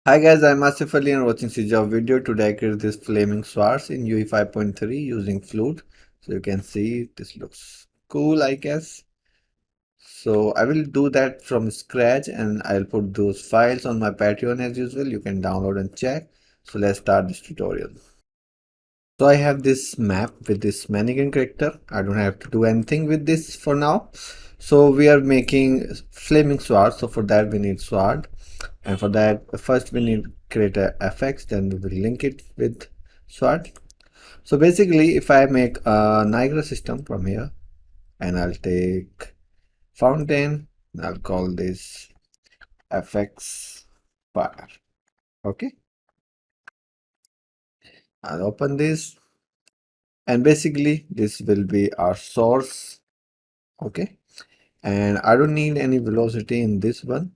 Hi guys, I'm Asif Ali and watching CGHOW video. Today I created this flaming swords in UE5.3 using flute. So you can see this looks cool, I guess. So I will do that from scratch and I'll put those files on my Patreon as usual. You can download and check. So let's start this tutorial. So I have this map with this mannequin character. I don't have to do anything with this for now. So we are making flaming sword. So for that we need sword. And for that first we need create a fx, then we will link it with sword. So basically if I make a Niagara system from here and I'll take fountain, I'll call this fx fire. Okay, I'll open this and basically this will be our source. Okay, and I don't need any velocity in this one.